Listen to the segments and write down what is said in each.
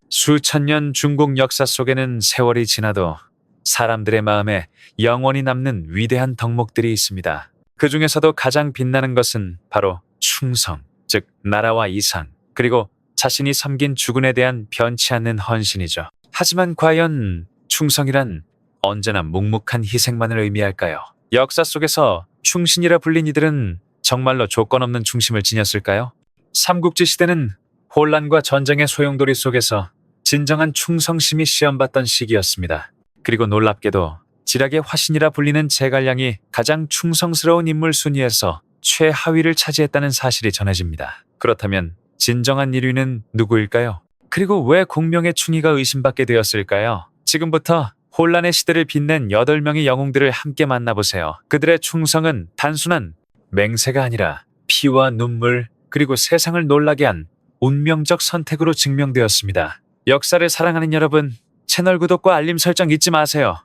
수천 년 중국 역사 속에는 세월이 지나도 사람들의 마음에 영원히 남는 위대한 덕목들이 있습니다. 그 중에서도 가장 빛나는 것은 바로 충성, 즉 나라와 이상, 그리고 자신이 섬긴 주군에 대한 변치 않는 헌신이죠. 하지만 과연 충성이란 언제나 묵묵한 희생만을 의미할까요? 역사 속에서 충신이라 불린 이들은 정말로 조건 없는 충심을 지녔을까요? 삼국지 시대는 혼란과 전쟁의 소용돌이 속에서 진정한 충성심이 시험받던 시기였습니다. 그리고 놀랍게도 지략의 화신이라 불리는 제갈량이 가장 충성스러운 인물 순위에서 최하위를 차지했다는 사실이 전해집니다. 그렇다면 진정한 1위는 누구일까요? 그리고 왜 공명의 충의가 의심받게 되었을까요? 지금부터 혼란의 시대를 빛낸 8명의 영웅들을 함께 만나보세요. 그들의 충성은 단순한 맹세가 아니라 피와 눈물, 그리고 세상을 놀라게 한 운명적 선택으로 증명되었습니다. 역사를 사랑하는 여러분, 채널 구독과 알림 설정 잊지 마세요.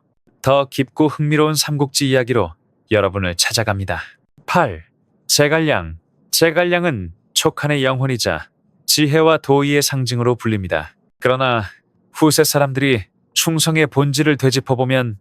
더 깊고 흥미로운 삼국지 이야기로 여러분을 찾아갑니다. 8. 제갈량. 제갈량은 촉한의 영혼이자 지혜와 도의의 상징으로 불립니다. 그러나 후세 사람들이 충성의 본질을 되짚어보면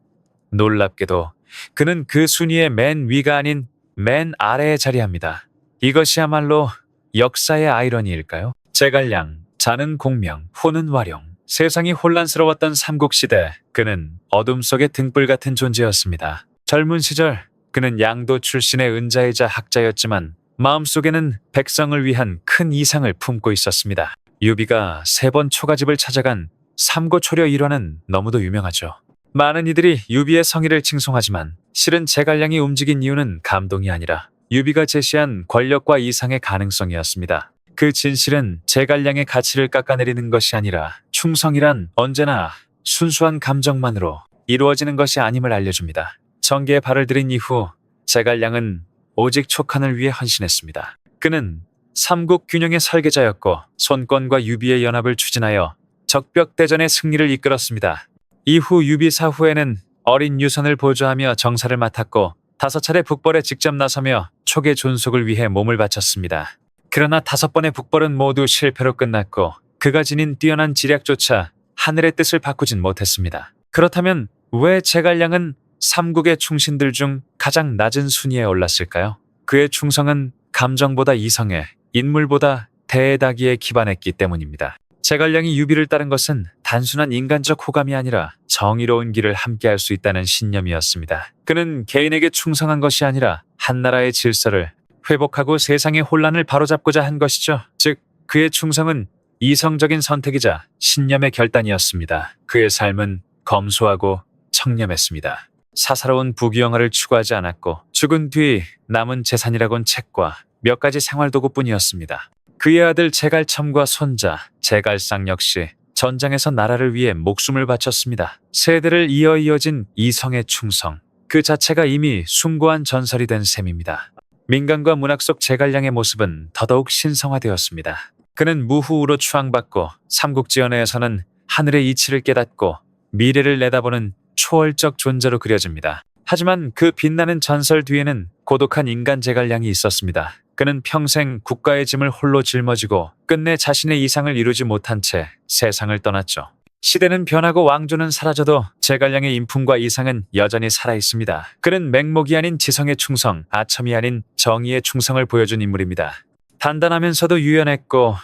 놀랍게도 그는 그 순위의 맨 위가 아닌 맨 아래에 자리합니다. 이것이야말로 역사의 아이러니일까요? 제갈량, 자는 공명, 호는 와룡. 세상이 혼란스러웠던 삼국시대, 그는 어둠 속의 등불 같은 존재였습니다. 젊은 시절 그는 양도 출신의 은자이자 학자였지만 마음속에는 백성을 위한 큰 이상을 품고 있었습니다. 유비가 3번 초가집을 찾아간 삼고초려 일화는 너무도 유명하죠. 많은 이들이 유비의 성의를 칭송하지만 실은 제갈량이 움직인 이유는 감동이 아니라 유비가 제시한 권력과 이상의 가능성이었습니다. 그 진실은 제갈량의 가치를 깎아내리는 것이 아니라 충성이란 언제나 순수한 감정만으로 이루어지는 것이 아님을 알려줍니다. 정계에 발을 들인 이후 제갈량은 오직 촉한을 위해 헌신했습니다. 그는 삼국 균형의 설계자였고 손권과 유비의 연합을 추진하여 적벽대전의 승리를 이끌었습니다. 이후 유비 사후에는 어린 유선을 보조하며 정사를 맡았고 5차례 북벌에 직접 나서며 촉의 존속을 위해 몸을 바쳤습니다. 그러나 5번의 북벌은 모두 실패로 끝났고 그가 지닌 뛰어난 지략조차 하늘의 뜻을 바꾸진 못했습니다. 그렇다면 왜 제갈량은 삼국의 충신들 중 가장 낮은 순위에 올랐을까요? 그의 충성은 감정보다 이성에, 인물보다 대다기에 기반했기 때문입니다. 제갈량이 유비를 따른 것은 단순한 인간적 호감이 아니라 정의로운 길을 함께할 수 있다는 신념이었습니다. 그는 개인에게 충성한 것이 아니라 한나라의 질서를 회복하고 세상의 혼란을 바로잡고자 한 것이죠. 즉, 그의 충성은 이성적인 선택이자 신념의 결단이었습니다. 그의 삶은 검소하고 청렴했습니다. 사사로운 부귀영화를 추구하지 않았고 죽은 뒤 남은 재산이라곤 책과 몇 가지 생활도구뿐이었습니다. 그의 아들 제갈첨과 손자 제갈상 역시 전장에서 나라를 위해 목숨을 바쳤습니다. 세대를 이어진 이성의 충성, 그 자체가 이미 숭고한 전설이 된 셈입니다. 민간과 문학 속 제갈량의 모습은 더더욱 신성화되었습니다. 그는 무후우로 추앙받고 삼국지연회에서는 하늘의 이치를 깨닫고 미래를 내다보는 초월적 존재로 그려집니다. 하지만 그 빛나는 전설 뒤에는 고독한 인간 제갈량이 있었습니다. 그는 평생 국가의 짐을 홀로 짊어지고 끝내 자신의 이상을 이루지 못한 채 세상을 떠났죠. 시대는 변하고 왕조는 사라져도 제갈량의 인품과 이상은 여전히 살아있습니다. 그는 맹목이 아닌 지성의 충성, 아첨이 아닌 정의의 충성을 보여준 인물입니다. 단단하면서도 유연했고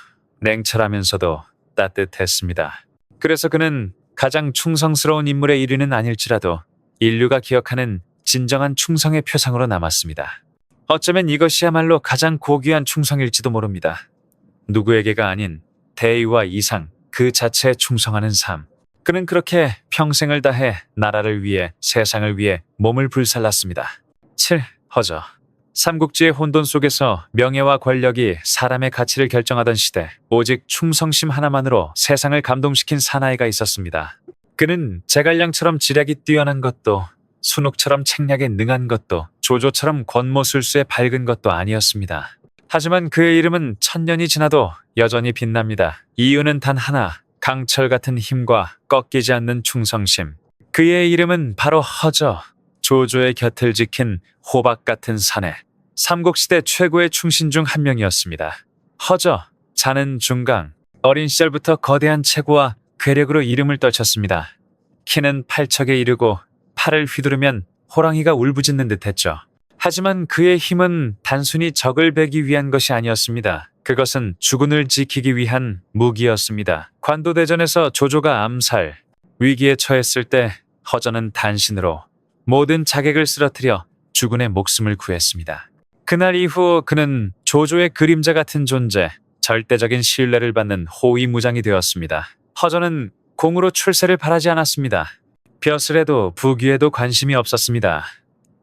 냉철하면서도 따뜻했습니다. 그래서 그는 가장 충성스러운 인물의 1위는 아닐지라도 인류가 기억하는 진정한 충성의 표상으로 남았습니다. 어쩌면 이것이야말로 가장 고귀한 충성일지도 모릅니다. 누구에게가 아닌 대의와 이상, 그 자체에 충성하는 삶. 그는 그렇게 평생을 다해 나라를 위해, 세상을 위해 몸을 불살랐습니다. 7. 허저. 삼국지의 혼돈 속에서 명예와 권력이 사람의 가치를 결정하던 시대, 오직 충성심 하나만으로 세상을 감동시킨 사나이가 있었습니다. 그는 제갈량처럼 지략이 뛰어난 것도, 순옥처럼 책략에 능한 것도, 조조처럼 권모술수에 밝은 것도 아니었습니다. 하지만 그의 이름은 1000년이 지나도 여전히 빛납니다. 이유는 단 하나, 강철 같은 힘과 꺾이지 않는 충성심. 그의 이름은 바로 허저, 조조의 곁을 지킨 호박 같은 사내. 삼국시대 최고의 충신 중 한 명이었습니다. 허저, 자는 중강. 어린 시절부터 거대한 체구와 괴력으로 이름을 떨쳤습니다. 키는 팔척에 이르고 팔을 휘두르면 호랑이가 울부짖는 듯했죠. 하지만 그의 힘은 단순히 적을 베기 위한 것이 아니었습니다. 그것은 주군을 지키기 위한 무기였습니다. 관도대전에서 조조가 암살, 위기에 처했을 때 허전은 단신으로 모든 자객을 쓰러뜨려 주군의 목숨을 구했습니다. 그날 이후 그는 조조의 그림자 같은 존재, 절대적인 신뢰를 받는 호위무장이 되었습니다. 허전은 공으로 출세를 바라지 않았습니다. 벼슬에도 부귀에도 관심이 없었습니다.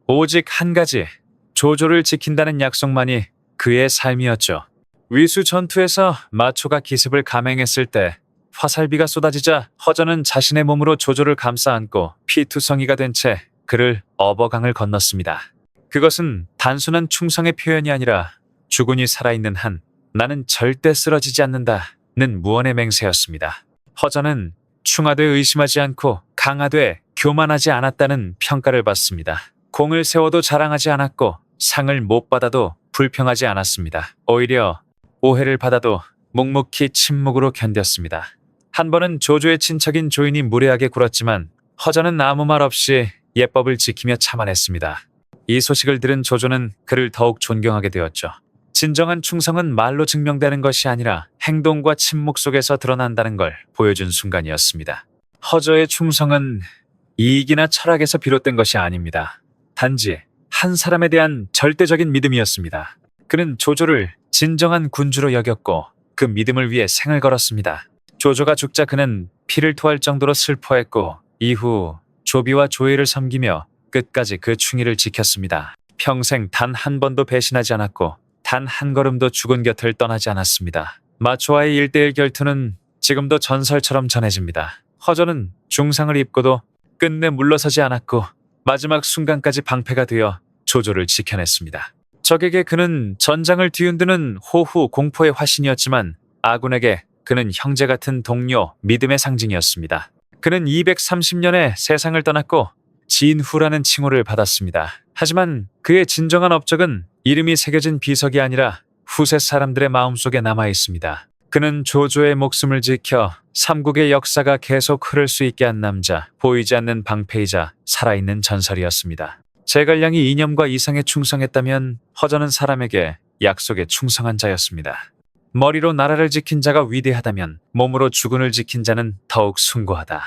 오직 한 가지, 조조를 지킨다는 약속만이 그의 삶이었죠. 위수 전투에서 마초가 기습을 감행했을 때 화살비가 쏟아지자 허전은 자신의 몸으로 조조를 감싸 안고 피투성이가 된 채 그를 어버강을 건넜습니다. 그것은 단순한 충성의 표현이 아니라 주군이 살아있는 한 나는 절대 쓰러지지 않는다는 무언의 맹세였습니다. 허전은 충하되 의심하지 않고 강하되 교만하지 않았다는 평가를 받습니다. 공을 세워도 자랑하지 않았고 상을 못 받아도 불평하지 않았습니다. 오히려 오해를 받아도 묵묵히 침묵으로 견뎠습니다. 한 번은 조조의 친척인 조인이 무례하게 굴었지만 허전은 아무 말 없이 예법을 지키며 참아냈습니다. 이 소식을 들은 조조는 그를 더욱 존경하게 되었죠. 진정한 충성은 말로 증명되는 것이 아니라 행동과 침묵 속에서 드러난다는 걸 보여준 순간이었습니다. 허저의 충성은 이익이나 철학에서 비롯된 것이 아닙니다. 단지 한 사람에 대한 절대적인 믿음이었습니다. 그는 조조를 진정한 군주로 여겼고 그 믿음을 위해 생을 걸었습니다. 조조가 죽자 그는 피를 토할 정도로 슬퍼했고 이후 조비와 조이를 섬기며 끝까지 그 충의를 지켰습니다. 평생 단 한 번도 배신하지 않았고 단 한 걸음도 죽은 곁을 떠나지 않았습니다. 마초와의 1대1 결투는 지금도 전설처럼 전해집니다. 허전은 중상을 입고도 끝내 물러서지 않았고 마지막 순간까지 방패가 되어 조조를 지켜냈습니다. 적에게 그는 전장을 뒤흔드는 호후 공포의 화신이었지만 아군에게 그는 형제 같은 동료, 믿음의 상징이었습니다. 그는 230년에 세상을 떠났고 진후라는 칭호를 받았습니다. 하지만 그의 진정한 업적은 이름이 새겨진 비석이 아니라 후세 사람들의 마음속에 남아 있습니다. 그는 조조의 목숨을 지켜 삼국의 역사가 계속 흐를 수 있게 한 남자, 보이지 않는 방패이자 살아있는 전설이었습니다. 제갈량이 이념과 이상에 충성했다면 허전은 사람에게 약속에 충성한 자였습니다. 머리로 나라를 지킨 자가 위대하다면 몸으로 주군을 지킨 자는 더욱 숭고하다.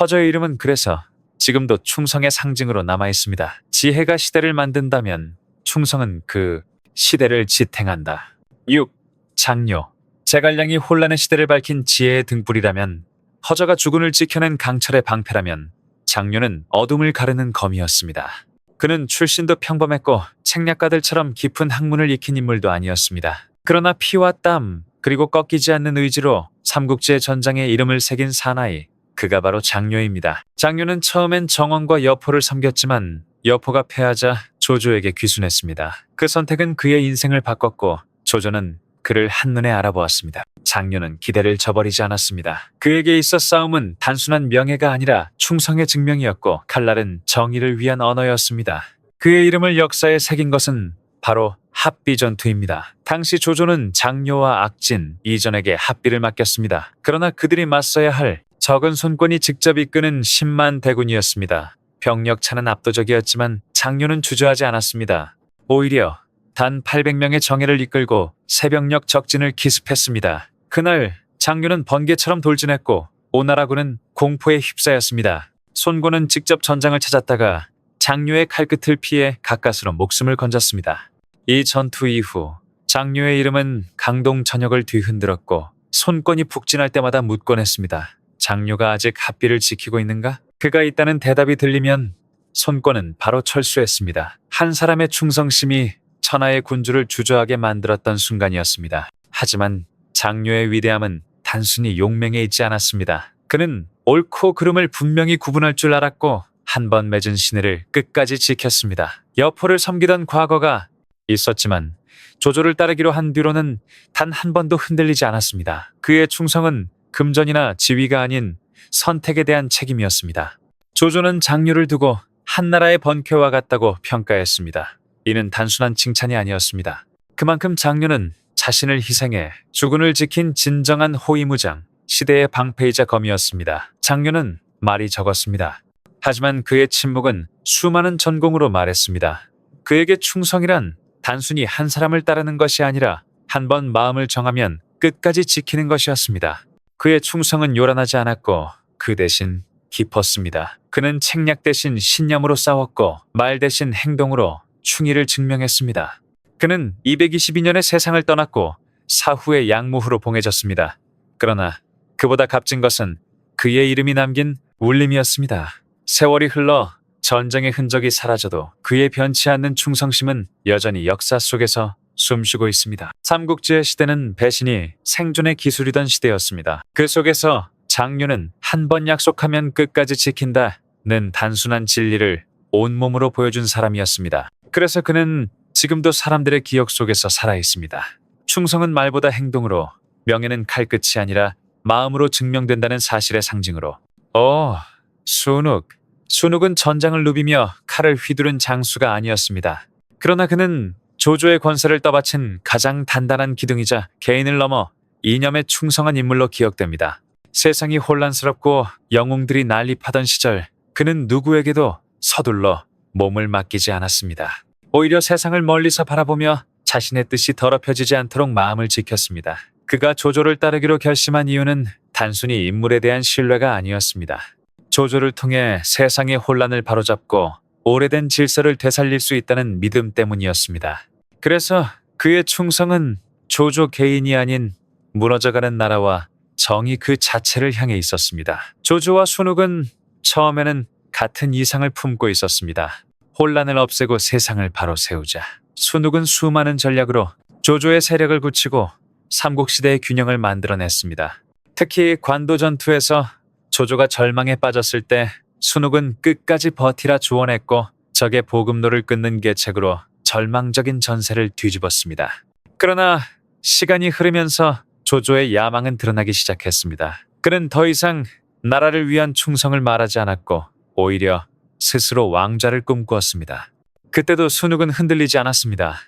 허저의 이름은 그래서 지금도 충성의 상징으로 남아 있습니다. 지혜가 시대를 만든다면 충성은 그 시대를 지탱한다. 6. 장료. 제갈량이 혼란의 시대를 밝힌 지혜의 등불이라면 허저가 주군을 지켜낸 강철의 방패라면 장료는 어둠을 가르는 검이었습니다. 그는 출신도 평범했고 책략가들처럼 깊은 학문을 익힌 인물도 아니었습니다. 그러나 피와 땀 그리고 꺾이지 않는 의지로 삼국지의 전장에 이름을 새긴 사나이, 그가 바로 장료입니다. 장료는 처음엔 정원과 여포를 섬겼지만 여포가 패하자 조조에게 귀순했습니다. 그 선택은 그의 인생을 바꿨고 조조는 그를 한눈에 알아보았습니다. 장료는 기대를 저버리지 않았습니다. 그에게 있어 싸움은 단순한 명예가 아니라 충성의 증명이었고 칼날은 정의를 위한 언어였습니다. 그의 이름을 역사에 새긴 것은 바로 합비 전투입니다. 당시 조조는 장료와 악진, 이전에게 합비를 맡겼습니다. 그러나 그들이 맞서야 할 적은 손권이 직접 이끄는 10만 대군이었습니다. 병력 차는 압도적이었지만 장료는 주저하지 않았습니다. 오히려 단 800명의 정예를 이끌고 새병력 적진을 기습했습니다. 그날 장료는 번개처럼 돌진했고 오나라군은 공포에 휩싸였습니다. 손권은 직접 전장을 찾았다가 장료의 칼끝을 피해 가까스로 목숨을 건졌습니다. 이 전투 이후 장료의 이름은 강동 전역을 뒤흔들었고 손권이 북진할 때마다 묻곤 했습니다. 장료가 아직 합비를 지키고 있는가? 그가 있다는 대답이 들리면 손권은 바로 철수했습니다. 한 사람의 충성심이 천하의 군주를 주저하게 만들었던 순간이었습니다. 하지만 장료의 위대함은 단순히 용맹에 있지 않았습니다. 그는 옳고 그름을 분명히 구분할 줄 알았고 한 번 맺은 신의를 끝까지 지켰습니다. 여포를 섬기던 과거가 있었지만 조조를 따르기로 한 뒤로는 단 한 번도 흔들리지 않았습니다. 그의 충성은 금전이나 지위가 아닌 선택에 대한 책임이었습니다. 조조는 장료를 두고 한나라의 번쾌와 같다고 평가했습니다. 이는 단순한 칭찬이 아니었습니다. 그만큼 장료는 자신을 희생해 주군을 지킨 진정한 호위무장, 시대의 방패이자 검이었습니다. 장녀는 말이 적었습니다. 하지만 그의 침묵은 수많은 전공으로 말했습니다. 그에게 충성이란 단순히 한 사람을 따르는 것이 아니라 한 번 마음을 정하면 끝까지 지키는 것이었습니다. 그의 충성은 요란하지 않았고 그 대신 깊었습니다. 그는 책략 대신 신념으로 싸웠고 말 대신 행동으로 충의를 증명했습니다. 그는 222년에 세상을 떠났고 사후에 양무후로 봉해졌습니다. 그러나 그보다 값진 것은 그의 이름이 남긴 울림이었습니다. 세월이 흘러 전쟁의 흔적이 사라져도 그의 변치 않는 충성심은 여전히 역사 속에서 숨쉬고 있습니다. 삼국지의 시대는 배신이 생존의 기술이던 시대였습니다. 그 속에서 장류는 한 번 약속하면 끝까지 지킨다는 단순한 진리를 온몸으로 보여준 사람이었습니다. 그래서 그는 지금도 사람들의 기억 속에서 살아있습니다. 충성은 말보다 행동으로, 명예는 칼끝이 아니라 마음으로 증명된다는 사실의 상징으로. 순욱. 순욱은 전장을 누비며 칼을 휘두른 장수가 아니었습니다. 그러나 그는 조조의 권세를 떠받친 가장 단단한 기둥이자 개인을 넘어 이념에 충성한 인물로 기억됩니다. 세상이 혼란스럽고 영웅들이 난립하던 시절 그는 누구에게도 서둘러 몸을 맡기지 않았습니다. 오히려 세상을 멀리서 바라보며 자신의 뜻이 더럽혀지지 않도록 마음을 지켰습니다. 그가 조조를 따르기로 결심한 이유는 단순히 인물에 대한 신뢰가 아니었습니다. 조조를 통해 세상의 혼란을 바로잡고 오래된 질서를 되살릴 수 있다는 믿음 때문이었습니다. 그래서 그의 충성은 조조 개인이 아닌 무너져가는 나라와 정의 그 자체를 향해 있었습니다. 조조와 순욱은 처음에는 같은 이상을 품고 있었습니다. 혼란을 없애고 세상을 바로 세우자. 순욱은 수많은 전략으로 조조의 세력을 굳히고 삼국시대의 균형을 만들어냈습니다. 특히 관도 전투에서 조조가 절망에 빠졌을 때 순욱은 끝까지 버티라 조언했고 적의 보급로를 끊는 계책으로 절망적인 전세를 뒤집었습니다. 그러나 시간이 흐르면서 조조의 야망은 드러나기 시작했습니다. 그는 더 이상 나라를 위한 충성을 말하지 않았고 오히려 스스로 왕좌를 꿈꾸었습니다. 그때도 순욱은 흔들리지 않았습니다.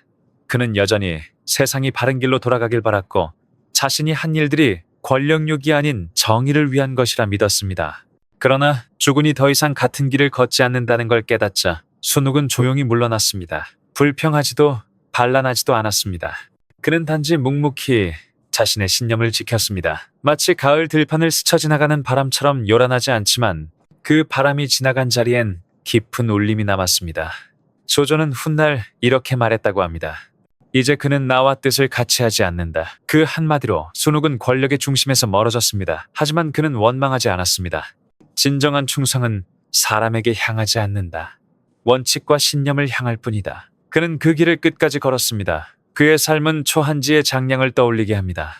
그는 여전히 세상이 바른 길로 돌아가길 바랐고 자신이 한 일들이 권력욕이 아닌 정의를 위한 것이라 믿었습니다. 그러나 주군이 더 이상 같은 길을 걷지 않는다는 걸 깨닫자 순욱은 조용히 물러났습니다. 불평하지도 반란하지도 않았습니다. 그는 단지 묵묵히 자신의 신념을 지켰습니다. 마치 가을 들판을 스쳐 지나가는 바람처럼 요란하지 않지만 그 바람이 지나간 자리엔 깊은 울림이 남았습니다. 조조는 훗날 이렇게 말했다고 합니다. 이제 그는 나와 뜻을 같이 하지 않는다. 그 한마디로 순욱은 권력의 중심에서 멀어졌습니다. 하지만 그는 원망하지 않았습니다. 진정한 충성은 사람에게 향하지 않는다. 원칙과 신념을 향할 뿐이다. 그는 그 길을 끝까지 걸었습니다. 그의 삶은 초한지의 장량을 떠올리게 합니다.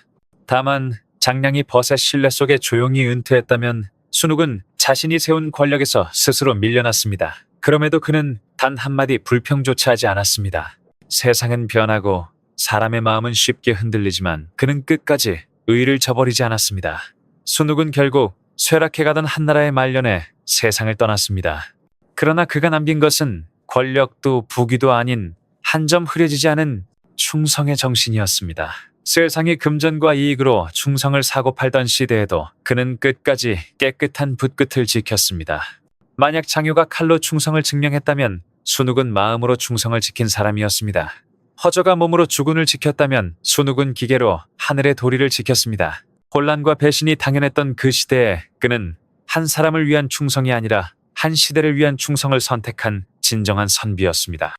다만 장량이 벗의 신뢰 속에 조용히 은퇴했다면 순욱은 자신이 세운 권력에서 스스로 밀려났습니다. 그럼에도 그는 단 한마디 불평조차 하지 않았습니다. 세상은 변하고 사람의 마음은 쉽게 흔들리지만 그는 끝까지 의의를 저버리지 않았습니다. 순욱은 결국 쇠락해가던 한나라의 말년에 세상을 떠났습니다. 그러나 그가 남긴 것은 권력도 부귀도 아닌 한 점 흐려지지 않은 충성의 정신이었습니다. 세상이 금전과 이익으로 충성을 사고팔던 시대에도 그는 끝까지 깨끗한 붓끝을 지켰습니다. 만약 장효가 칼로 충성을 증명했다면 순욱은 마음으로 충성을 지킨 사람이었습니다. 허저가 몸으로 주군을 지켰다면 순욱은 기계로 하늘의 도리를 지켰습니다. 혼란과 배신이 당연했던 그 시대에 그는 한 사람을 위한 충성이 아니라 한 시대를 위한 충성을 선택한 진정한 선비였습니다.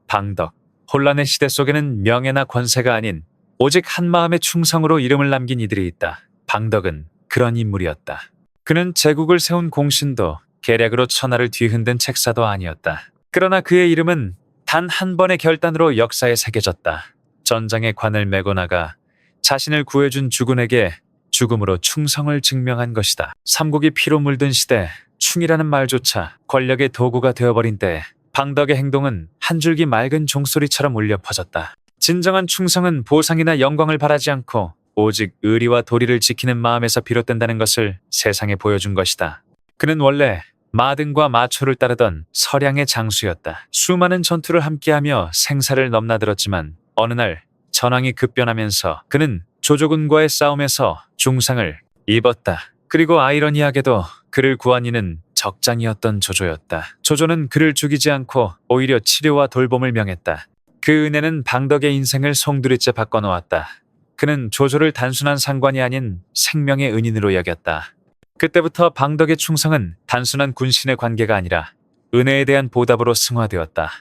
방덕. 혼란의 시대 속에는 명예나 권세가 아닌 오직 한 마음의 충성으로 이름을 남긴 이들이 있다. 방덕은 그런 인물이었다. 그는 제국을 세운 공신도 계략으로 천하를 뒤흔든 책사도 아니었다. 그러나 그의 이름은 단 한 번의 결단으로 역사에 새겨졌다. 전장의 관을 메고 나가 자신을 구해준 주군에게 죽음으로 충성을 증명한 것이다. 삼국이 피로 물든 시대, 충이라는 말조차 권력의 도구가 되어버린 때 방덕의 행동은 한 줄기 맑은 종소리처럼 울려 퍼졌다. 진정한 충성은 보상이나 영광을 바라지 않고 오직 의리와 도리를 지키는 마음에서 비롯된다는 것을 세상에 보여준 것이다. 그는 원래 마등과 마초를 따르던 서량의 장수였다. 수많은 전투를 함께하며 생사를 넘나들었지만 어느 날 전황이 급변하면서 그는 조조군과의 싸움에서 중상을 입었다. 그리고 아이러니하게도 그를 구한 이는 적장이었던 조조였다. 조조는 그를 죽이지 않고 오히려 치료와 돌봄을 명했다. 그 은혜는 방덕의 인생을 송두리째 바꿔놓았다. 그는 조조를 단순한 상관이 아닌 생명의 은인으로 여겼다. 그때부터 방덕의 충성은 단순한 군신의 관계가 아니라 은혜에 대한 보답으로 승화되었다.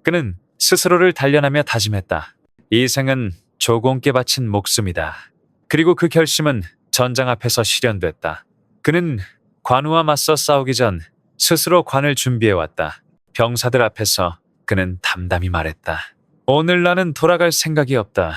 그는 스스로를 단련하며 다짐했다. 이 생은 조공께 바친 목숨이다. 그리고 그 결심은 전장 앞에서 실현됐다. 그는 관우와 맞서 싸우기 전 스스로 관을 준비해왔다. 병사들 앞에서 그는 담담히 말했다. 오늘 나는 돌아갈 생각이 없다.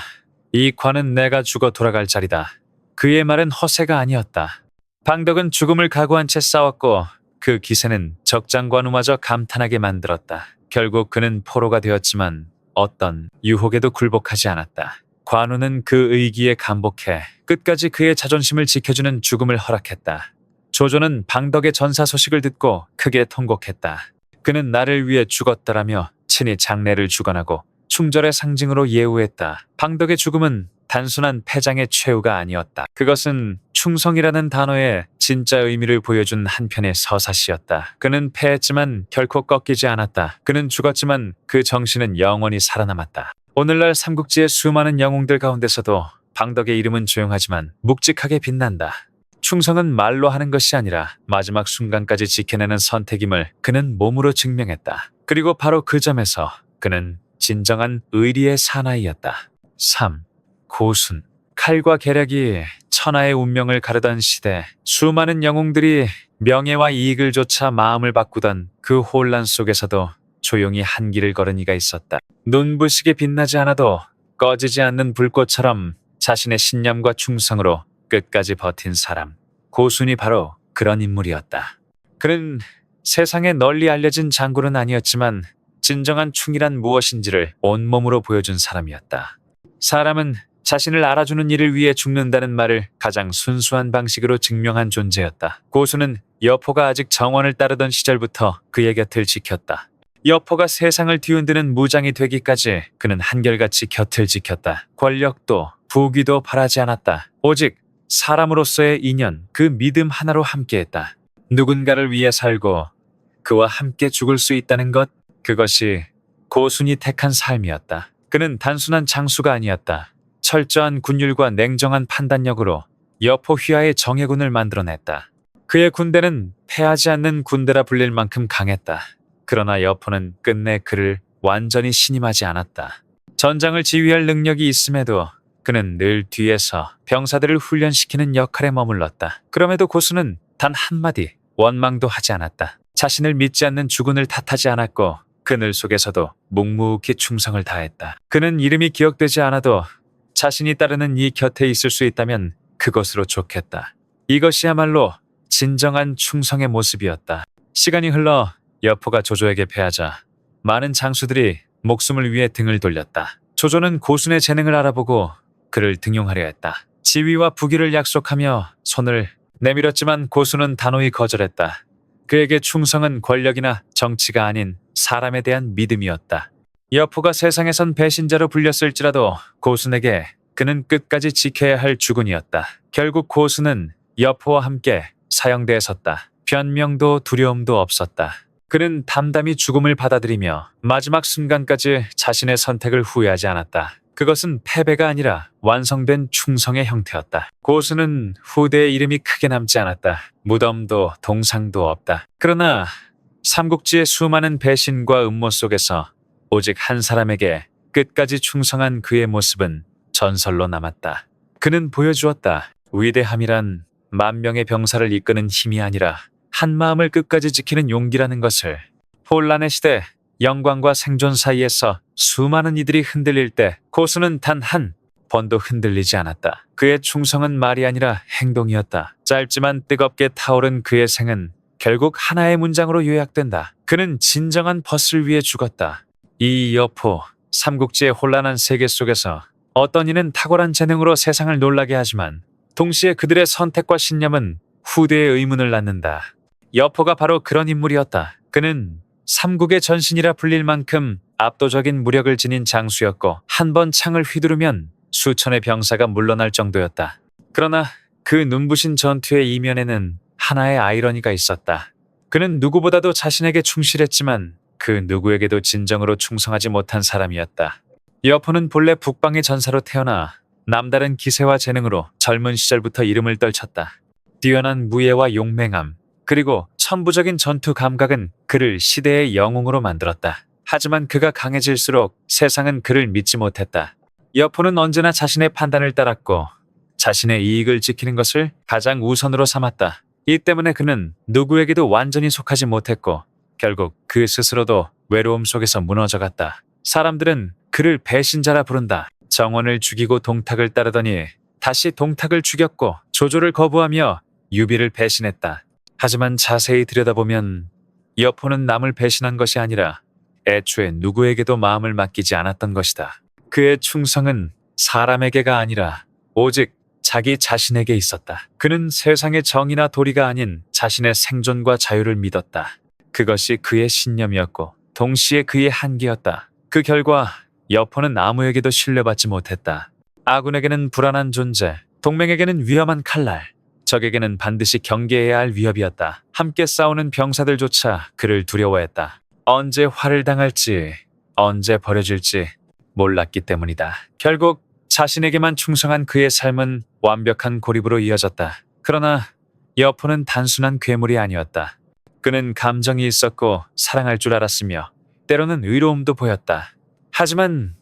이 관은 내가 죽어 돌아갈 자리다. 그의 말은 허세가 아니었다. 방덕은 죽음을 각오한 채 싸웠고 그 기세는 적장관우마저 감탄하게 만들었다. 결국 그는 포로가 되었지만 어떤 유혹에도 굴복하지 않았다. 관우는 그 의기에 감복해 끝까지 그의 자존심을 지켜주는 죽음을 허락했다. 조조는 방덕의 전사 소식을 듣고 크게 통곡했다. 그는 나를 위해 죽었다라며 친히 장례를 주관하고 충절의 상징으로 예우했다. 방덕의 죽음은 단순한 패장의 최후가 아니었다. 그것은 충성이라는 단어의 진짜 의미를 보여준 한편의 서사시였다. 그는 패했지만 결코 꺾이지 않았다. 그는 죽었지만 그 정신은 영원히 살아남았다. 오늘날 삼국지의 수많은 영웅들 가운데서도 방덕의 이름은 조용하지만 묵직하게 빛난다. 충성은 말로 하는 것이 아니라 마지막 순간까지 지켜내는 선택임을 그는 몸으로 증명했다. 그리고 바로 그 점에서 그는 진정한 의리의 사나이였다. 3. 고순. 칼과 계략이 천하의 운명을 가르던 시대, 수많은 영웅들이 명예와 이익을 좇아 마음을 바꾸던 그 혼란 속에서도 조용히 한 길을 걸은 이가 있었다. 눈부시게 빛나지 않아도 꺼지지 않는 불꽃처럼 자신의 신념과 충성으로 끝까지 버틴 사람. 고순이 바로 그런 인물이었다. 그는 세상에 널리 알려진 장군은 아니었지만 진정한 충이란 무엇인지를 온몸으로 보여준 사람이었다. 사람은 자신을 알아주는 이를 위해 죽는다는 말을 가장 순수한 방식으로 증명한 존재였다. 고수는 여포가 아직 정원을 따르던 시절부터 그의 곁을 지켰다. 여포가 세상을 뒤흔드는 무장이 되기까지 그는 한결같이 곁을 지켰다. 권력도 부귀도 바라지 않았다. 오직 사람으로서의 인연, 그 믿음 하나로 함께했다. 누군가를 위해 살고 그와 함께 죽을 수 있다는 것, 그것이 고순이 택한 삶이었다. 그는 단순한 장수가 아니었다. 철저한 군율과 냉정한 판단력으로 여포 휘하의 정예군을 만들어냈다. 그의 군대는 패하지 않는 군대라 불릴 만큼 강했다. 그러나 여포는 끝내 그를 완전히 신임하지 않았다. 전장을 지휘할 능력이 있음에도 그는 늘 뒤에서 병사들을 훈련시키는 역할에 머물렀다. 그럼에도 고수는 단 한마디 원망도 하지 않았다. 자신을 믿지 않는 주군을 탓하지 않았고 그늘 속에서도 묵묵히 충성을 다했다. 그는 이름이 기억되지 않아도 자신이 따르는 이 곁에 있을 수 있다면 그것으로 좋겠다. 이것이야말로 진정한 충성의 모습이었다. 시간이 흘러 여포가 조조에게 패하자 많은 장수들이 목숨을 위해 등을 돌렸다. 조조는 고순의 재능을 알아보고 그를 등용하려 했다. 지위와 부귀를 약속하며 손을 내밀었지만 고순은 단호히 거절했다. 그에게 충성은 권력이나 정치가 아닌 사람에 대한 믿음이었다. 여포가 세상에선 배신자로 불렸을지라도 고순에게 그는 끝까지 지켜야 할 주군이었다. 결국 고순은 여포와 함께 사형대에 섰다. 변명도 두려움도 없었다. 그는 담담히 죽음을 받아들이며 마지막 순간까지 자신의 선택을 후회하지 않았다. 그것은 패배가 아니라 완성된 충성의 형태였다. 고순은 후대의 이름이 크게 남지 않았다. 무덤도 동상도 없다. 그러나 삼국지의 수많은 배신과 음모 속에서 오직 한 사람에게 끝까지 충성한 그의 모습은 전설로 남았다. 그는 보여주었다. 위대함이란 만명의 병사를 이끄는 힘이 아니라 한 마음을 끝까지 지키는 용기라는 것을. 혼란의 시대, 영광과 생존 사이에서 수많은 이들이 흔들릴 때 고수는 단 한 번도 흔들리지 않았다. 그의 충성은 말이 아니라 행동이었다. 짧지만 뜨겁게 타오른 그의 생은 결국 하나의 문장으로 요약된다. 그는 진정한 벗을 위해 죽었다. 이 여포, 삼국지의 혼란한 세계 속에서 어떤 이는 탁월한 재능으로 세상을 놀라게 하지만 동시에 그들의 선택과 신념은 후대의 의문을 낳는다. 여포가 바로 그런 인물이었다. 그는 삼국의 전신이라 불릴 만큼 압도적인 무력을 지닌 장수였고 한 번 창을 휘두르면 수천의 병사가 물러날 정도였다. 그러나 그 눈부신 전투의 이면에는 하나의 아이러니가 있었다. 그는 누구보다도 자신에게 충실했지만 그 누구에게도 진정으로 충성하지 못한 사람이었다. 여포는 본래 북방의 전사로 태어나 남다른 기세와 재능으로 젊은 시절부터 이름을 떨쳤다. 뛰어난 무예와 용맹함, 그리고 천부적인 전투 감각은 그를 시대의 영웅으로 만들었다. 하지만 그가 강해질수록 세상은 그를 믿지 못했다. 여포는 언제나 자신의 판단을 따랐고 자신의 이익을 지키는 것을 가장 우선으로 삼았다. 이 때문에 그는 누구에게도 완전히 속하지 못했고 결국 그 스스로도 외로움 속에서 무너져갔다. 사람들은 그를 배신자라 부른다. 정원을 죽이고 동탁을 따르더니 다시 동탁을 죽였고 조조를 거부하며 유비를 배신했다. 하지만 자세히 들여다보면 여포는 남을 배신한 것이 아니라 애초에 누구에게도 마음을 맡기지 않았던 것이다. 그의 충성은 사람에게가 아니라 오직 자기 자신에게 있었다. 그는 세상의 정의나 도리가 아닌 자신의 생존과 자유를 믿었다. 그것이 그의 신념이었고 동시에 그의 한계였다. 그 결과 여포는 아무에게도 신뢰받지 못했다. 아군에게는 불안한 존재, 동맹에게는 위험한 칼날, 적에게는 반드시 경계해야 할 위협이었다. 함께 싸우는 병사들조차 그를 두려워했다. 언제 화를 당할지, 언제 버려질지 몰랐기 때문이다. 결국 자신에게만 충성한 그의 삶은 완벽한 고립으로 이어졌다. 그러나 여포는 단순한 괴물이 아니었다. 그는 감정이 있었고 사랑할 줄 알았으며 때로는 의로움도 보였다. 하지만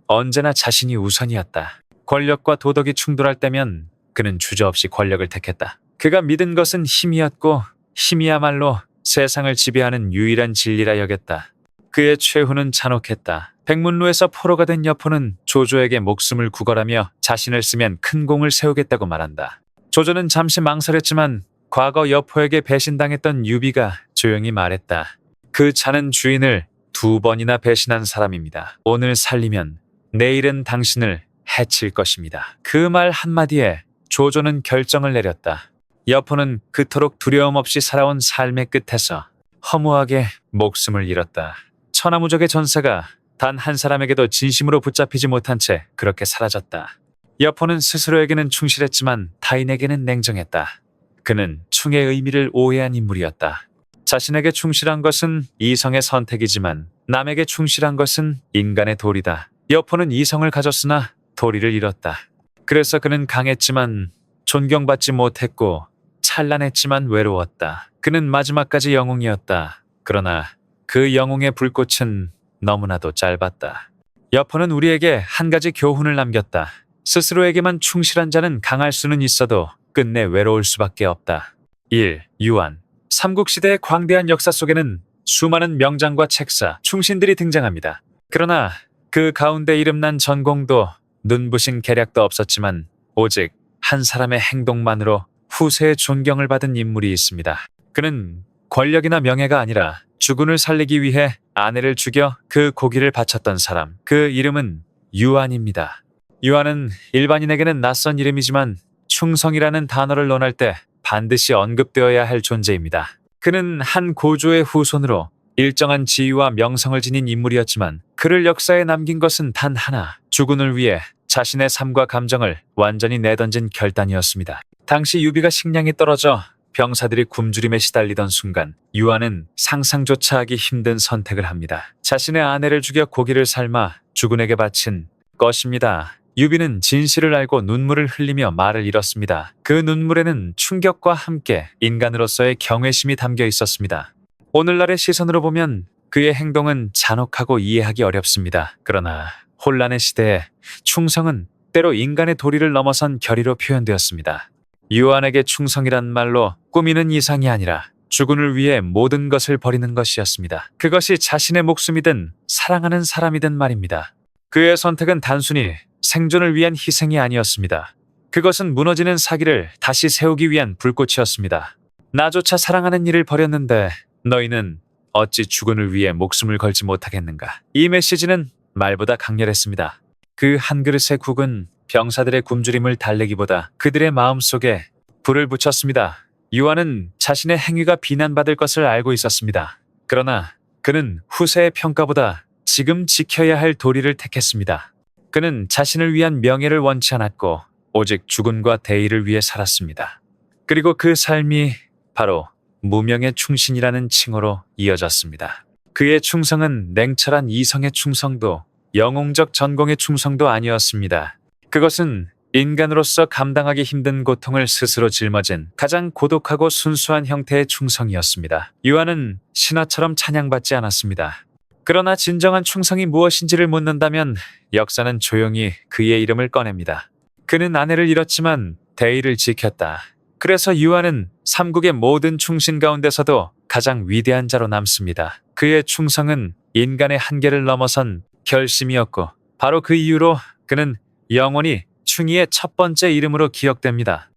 언제나 자신이 우선이었다. 권력과 도덕이 충돌할 때면 그는 주저없이 권력을 택했다. 그가 믿은 것은 힘이었고 힘이야말로 세상을 지배하는 유일한 진리라 여겼다. 그의 최후는 잔혹했다. 백문로에서 포로가 된 여포는 조조에게 목숨을 구걸하며 자신을 쓰면 큰 공을 세우겠다고 말한다. 조조는 잠시 망설였지만 과거 여포에게 배신당했던 유비가 조용히 말했다. 그 자는 주인을 2번이나 배신한 사람입니다. 오늘 살리면 내일은 당신을 해칠 것입니다. 그 말 한마디에 조조는 결정을 내렸다. 여포는 그토록 두려움 없이 살아온 삶의 끝에서 허무하게 목숨을 잃었다. 천하무적의 전사가 단 한 사람에게도 진심으로 붙잡히지 못한 채 그렇게 사라졌다. 여포는 스스로에게는 충실했지만 타인에게는 냉정했다. 그는 충의 의미를 오해한 인물이었다. 자신에게 충실한 것은 이성의 선택이지만 남에게 충실한 것은 인간의 도리다. 여포는 이성을 가졌으나 도리를 잃었다. 그래서 그는 강했지만 존경받지 못했고 찬란했지만 외로웠다. 그는 마지막까지 영웅이었다. 그러나 그 영웅의 불꽃은 너무나도 짧았다. 여포는 우리에게 한 가지 교훈을 남겼다. 스스로에게만 충실한 자는 강할 수는 있어도 끝내 외로울 수밖에 없다. 1. 유한. 삼국시대의 광대한 역사 속에는 수많은 명장과 책사, 충신들이 등장합니다. 그러나 그 가운데 이름난 전공도 눈부신 계략도 없었지만 오직 한 사람의 행동만으로 후세의 존경을 받은 인물이 있습니다. 그는 권력이나 명예가 아니라 주군을 살리기 위해 아내를 죽여 그 고기를 바쳤던 사람. 그 이름은 유한입니다. 유한은 일반인에게는 낯선 이름이지만 충성이라는 단어를 논할 때 반드시 언급되어야 할 존재입니다. 그는 한 고조의 후손으로 일정한 지위와 명성을 지닌 인물이었지만 그를 역사에 남긴 것은 단 하나, 주군을 위해 자신의 삶과 감정을 완전히 내던진 결단이었습니다. 당시 유비가 식량이 떨어져 병사들이 굶주림에 시달리던 순간 유한은 상상조차 하기 힘든 선택을 합니다. 자신의 아내를 죽여 고기를 삶아 주군에게 바친 것입니다. 유비는 진실을 알고 눈물을 흘리며 말을 잃었습니다. 그 눈물에는 충격과 함께 인간으로서의 경외심이 담겨 있었습니다. 오늘날의 시선으로 보면 그의 행동은 잔혹하고 이해하기 어렵습니다. 그러나 혼란의 시대에 충성은 때로 인간의 도리를 넘어선 결의로 표현되었습니다. 유한에게 충성이란 말로 꾸미는 이상이 아니라 주군을 위해 모든 것을 버리는 것이었습니다. 그것이 자신의 목숨이든 사랑하는 사람이든 말입니다. 그의 선택은 단순히 생존을 위한 희생이 아니었습니다. 그것은 무너지는 사기를 다시 세우기 위한 불꽃이었습니다. 나조차 사랑하는 일을 버렸는데 너희는 어찌 주군을 위해 목숨을 걸지 못하겠는가? 이 메시지는 말보다 강렬했습니다. 그 한 그릇의 국은 병사들의 굶주림을 달래기보다 그들의 마음속에 불을 붙였습니다. 유한은 자신의 행위가 비난받을 것을 알고 있었습니다. 그러나 그는 후세의 평가보다 지금 지켜야 할 도리를 택했습니다. 그는 자신을 위한 명예를 원치 않았고 오직 주군과 대의를 위해 살았습니다. 그리고 그 삶이 바로 무명의 충신이라는 칭호로 이어졌습니다. 그의 충성은 냉철한 이성의 충성도, 영웅적 전공의 충성도 아니었습니다. 그것은 인간으로서 감당하기 힘든 고통을 스스로 짊어진 가장 고독하고 순수한 형태의 충성이었습니다. 유아는 신하처럼 찬양받지 않았습니다. 그러나 진정한 충성이 무엇인지를 묻는다면 역사는 조용히 그의 이름을 꺼냅니다. 그는 아내를 잃었지만 대의를 지켰다. 그래서 유아는 삼국의 모든 충신 가운데서도 가장 위대한 자로 남습니다. 그의 충성은 인간의 한계를 넘어선 결심이었고 바로 그 이유로 그는 영원히 충의의 첫 번째 이름으로 기억됩니다.